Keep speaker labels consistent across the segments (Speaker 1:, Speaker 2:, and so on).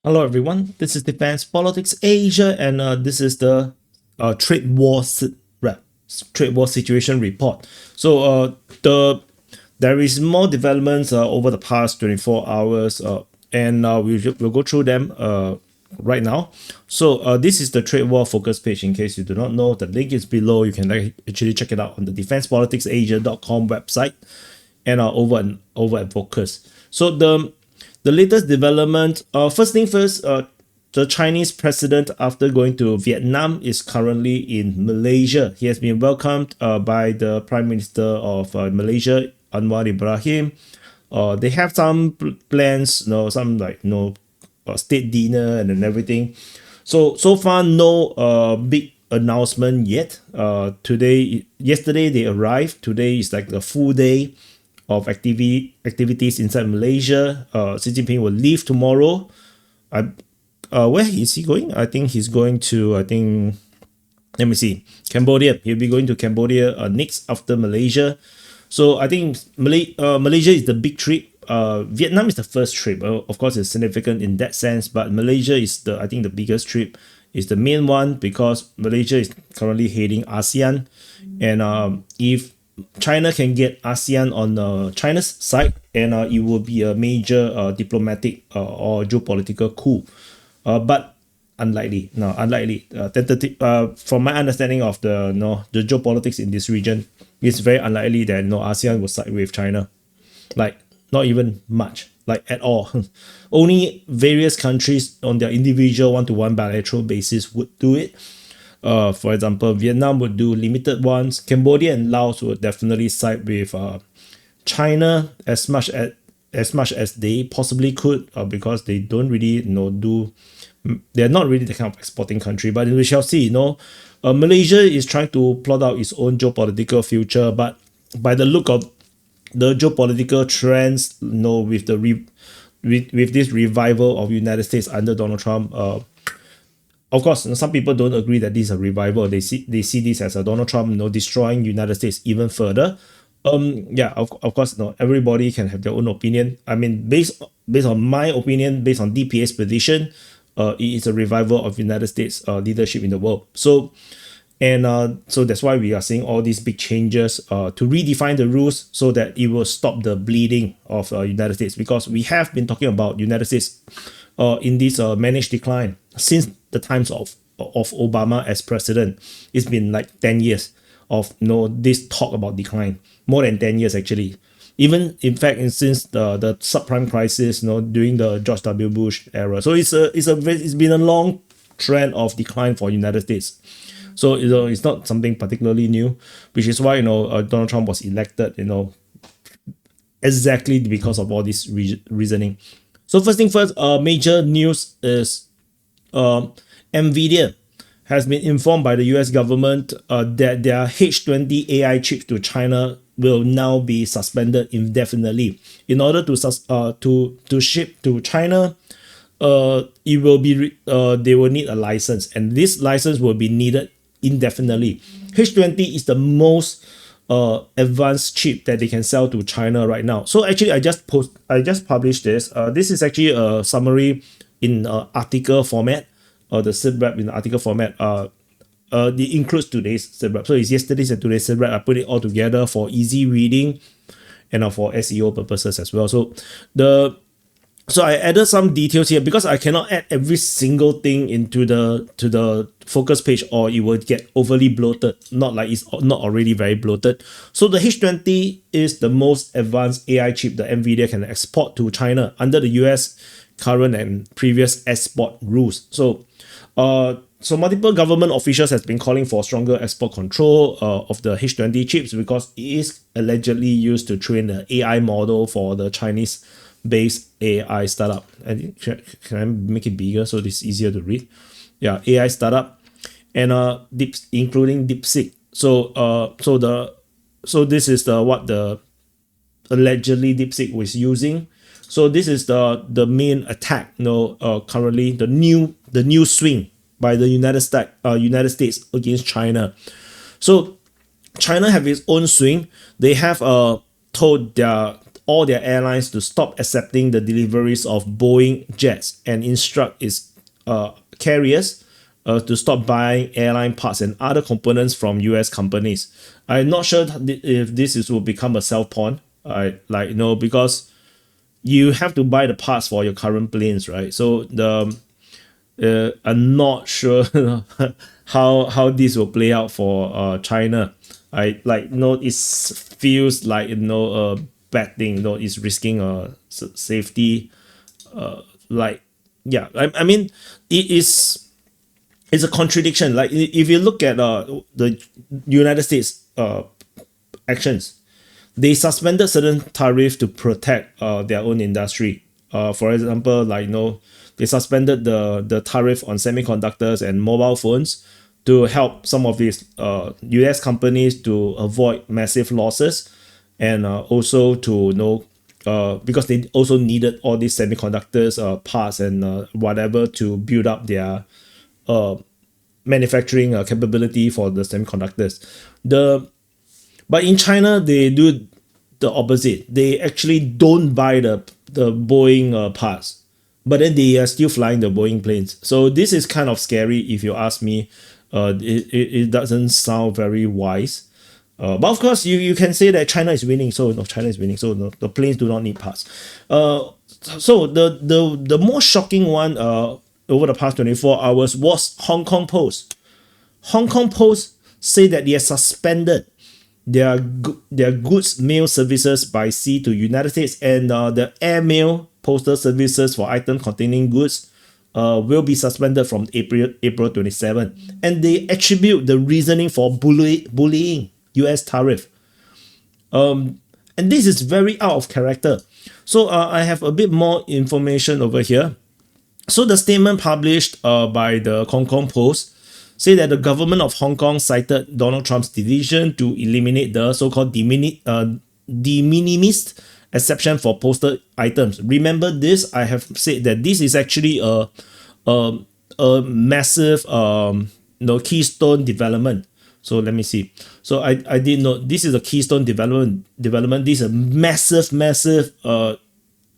Speaker 1: Hello everyone, this is Defense Politics Asia, and this is the trade war trade war situation report. So there is more developments over the past 24 hours, and we'll go through them right now. So this is the trade war focus page. In case you do not know, the link is below. You can actually check it out on the defensepoliticsasia.com website, and over at focus. So the latest development, first thing first, the Chinese president, after going to Vietnam, is currently in Malaysia. He has been welcomed by the Prime Minister of Malaysia, Anwar Ibrahim. They have some plans, some state dinner and everything. So far, no big announcement yet. Yesterday they arrived. Today is like the full day of activities inside Malaysia. Xi Jinping will leave tomorrow. Where is he going? I think he's going to, let me see, Cambodia. He'll be going to Cambodia next after Malaysia. So I think Malaysia is the big trip. Vietnam is the first trip. Of course, it's significant in that sense, but Malaysia is I think the biggest trip, is the main one, because Malaysia is currently heading ASEAN, and if China can get ASEAN on China's side, and it will be a major diplomatic or geopolitical coup. But unlikely. No, unlikely. Tentative. From my understanding of the geopolitics in this region, it's very unlikely that ASEAN will side with China. Like, not even much, like at all. Only various countries on their individual one-to-one bilateral basis would do it. For example, Vietnam would do limited ones. Cambodia and Laos would definitely side with China as much as they possibly could, because they don't really they're not really the kind of exporting country. But we shall see. Malaysia is trying to plot out its own geopolitical future, but by the look of the geopolitical trends, with with this revival of United States under Donald Trump, of course, some people don't agree that this is a revival. They see this as a Donald Trump, destroying United States even further. Yeah, of course, everybody can have their own opinion. I mean, based on my opinion, based on DPA's position, it is a revival of United States leadership in the world. So that's why we are seeing all these big changes to redefine the rules so that it will stop the bleeding of United States, because we have been talking about United States in this managed decline since the times of Obama as president. It's been like 10 years of this talk about decline, more than 10 years actually. Even in fact, since the subprime crisis, during the George W. Bush era. So it's been a long trend of decline for United States. So it's not something particularly new, which is why Donald Trump was elected. Exactly because of all this reasoning. So first thing first, major news is Nvidia has been informed by the US government that their H20 AI chips to China will now be suspended indefinitely. In order to ship to China, it will be they will need a license, and this license will be needed indefinitely. H20 is the most advanced chip that they can sell to China right now. So actually, I just published this. This is actually a summary in article format, or the SITREP in the article format. It includes today's SITREP. So it's yesterday's and today's SITREP. I put it all together for easy reading and for SEO purposes as well. So I added some details here because I cannot add every single thing into the focus page, or it will get overly bloated. Not like it's not already very bloated. So the H20 is the most advanced AI chip that Nvidia can export to China under the US current and previous export rules. So multiple government officials has been calling for stronger export control of the H20 chips, because it is allegedly used to train the AI model for the Chinese based AI startup. And can I make it bigger so it's easier to read? Yeah, AI startup, and including DeepSeek. So this is what the allegedly DeepSeek was using. So this is the main attack. Currently the new swing by the United States against China. So China have its own swing. They have told all their airlines to stop accepting the deliveries of Boeing jets and instruct its carriers to stop buying airline parts and other components from US companies. I'm not sure if will become a sell point. Because you have to buy the parts for your current planes, right? So I'm not sure how this will play out for China. It feels like a bad thing. It's risking safety. I mean, it's a contradiction. Like if you look at the United States actions, they suspended certain tariff to protect their own industry. For example, they suspended the tariff on semiconductors and mobile phones to help some of these US companies to avoid massive losses, and also to because they also needed all these semiconductors parts and whatever to build up their manufacturing capability for the semiconductors. But in China, they do the opposite. They actually don't buy the Boeing parts, but then they are still flying the Boeing planes. So this is kind of scary if you ask me. It doesn't sound very wise. But of course, you can say that China is winning. So no, China is winning. So no, the planes do not need parts. So the most shocking one over the past 24 hours was Hong Kong Post. Hong Kong Post say that they have suspended their goods mail services by sea to United States, and the airmail postal services for items containing goods will be suspended from April 27. And they attribute the reasoning for bullying US tariff. And this is very out of character. So I have a bit more information over here. So the statement published by the Hong Kong Post say that the government of Hong Kong cited Donald Trump's decision to eliminate the so-called de minimis exception for postal items. Remember this, I have said that this is actually a massive keystone development. So let me see. So I did note this is a keystone development. This is a massive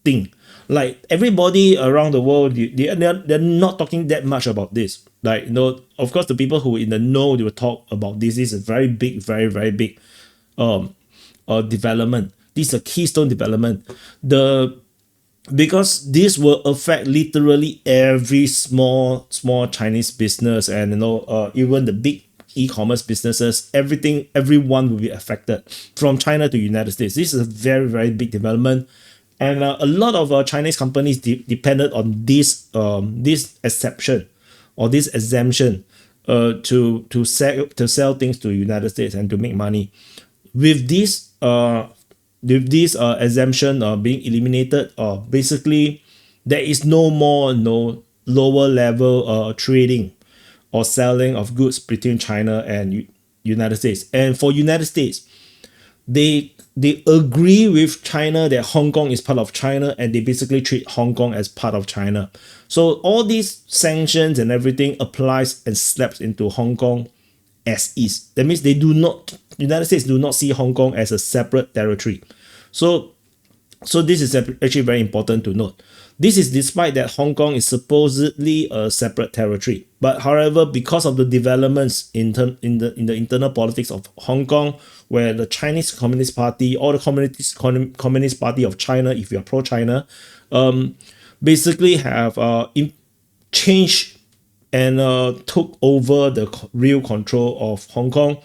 Speaker 1: thing. Like everybody around the world, they're not talking that much about this. Of course, the people who are in the know, they will talk about this. This is a very big, very big development. This is a keystone development. Because this will affect literally every small Chinese business, and even the big e-commerce businesses, everyone will be affected from China to United States. This is a very, very big development. And a lot of Chinese companies depended on this exception or this exemption to sell things to United States and to make money. With this exemption being eliminated, basically there is no more lower level trading or selling of goods between China and United States. And for United States, they agree with China that Hong Kong is part of China, and they basically treat Hong Kong as part of China. So all these sanctions and everything applies and slaps into Hong Kong as is. That means United States do not see Hong Kong as a separate territory. So this is actually very important to note. This is despite that Hong Kong is supposedly a separate territory. But however, because of the developments in the internal politics of Hong Kong, where the Chinese Communist Party or the Communist Party of China, if you are pro-China, basically have changed and took over the real control of Hong Kong.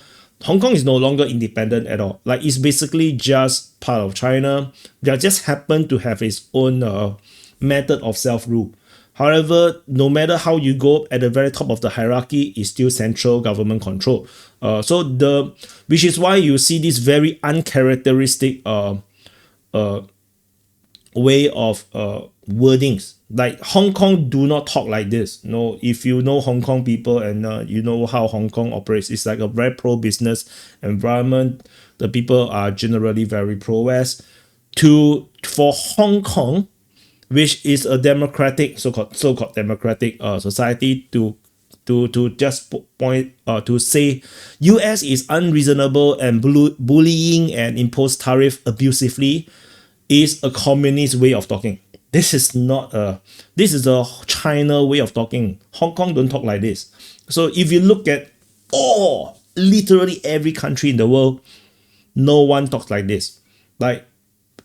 Speaker 1: Hong Kong is no longer independent at all. Like, it's basically just part of China. They just happen to have its own method of self-rule. However, no matter how you go, at the very top of the hierarchy is still central government control. Which is why you see this very uncharacteristic way of wordings. Like, Hong Kong do not talk like this. If you know Hong Kong people and you know how Hong Kong operates, it's like a very pro-business environment. The people are generally very pro-West. For Hong Kong, which is a democratic, so-called democratic society, to just point to say US is unreasonable and bullying and impose tariff abusively, is a communist way of talking. This is not a, this is a China way of talking. Hong Kong don't talk like this. So if you look at literally every country in the world, no one talks like this. Like,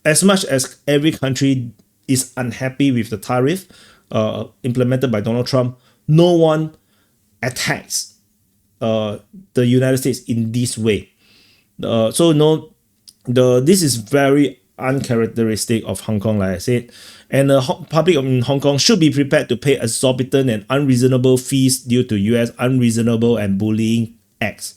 Speaker 1: as much as every country is unhappy with the tariff implemented by Donald Trump, no one attacks the United States in this way. So no, this is very uncharacteristic of Hong Kong, like I said, and the public in Hong Kong should be prepared to pay exorbitant and unreasonable fees due to US unreasonable and bullying acts.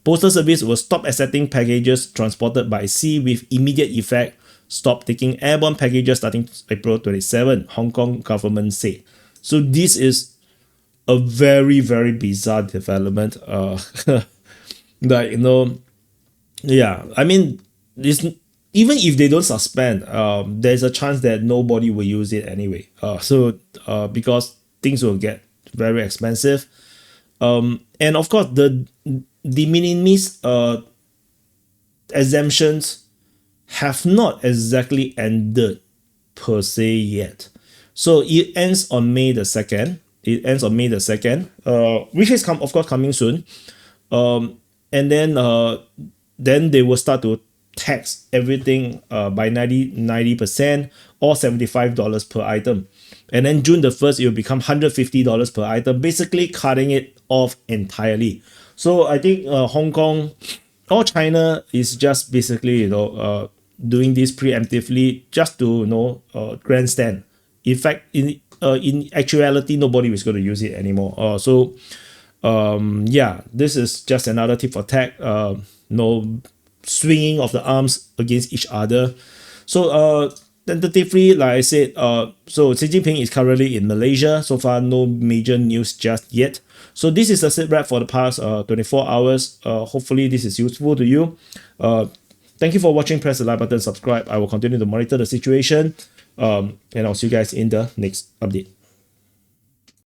Speaker 1: Postal Service will stop accepting packages transported by sea with immediate effect, stop taking airborne packages starting April 27, Hong Kong government said. So this is a very, very bizarre development. Like, you know, yeah, I mean, this, even if they don't suspend, there's a chance that nobody will use it anyway. Because things will get very expensive. And of course, the de minimis exemptions have not exactly ended per se yet. So it ends on May the 2nd. It ends on May the 2nd, which is of course coming soon. And then they will start to tax everything by 90% or $75 per item. And then June the 1st, it will become $150 per item, basically cutting it off entirely. So I think Hong Kong or China is just basically, you know, doing this preemptively just to, you know, grandstand. In fact, in actuality, nobody is going to use it anymore. Yeah, this is just another tip for tech. No swinging of the arms against each other. So tentatively, like I said, so Xi Jinping is currently in Malaysia. So far, no major news just yet. So this is a SITREP for the past 24 hours. Hopefully this is useful to you. Thank you for watching. Press the like button, subscribe. I will continue to monitor the situation. And I'll see you guys in the next update.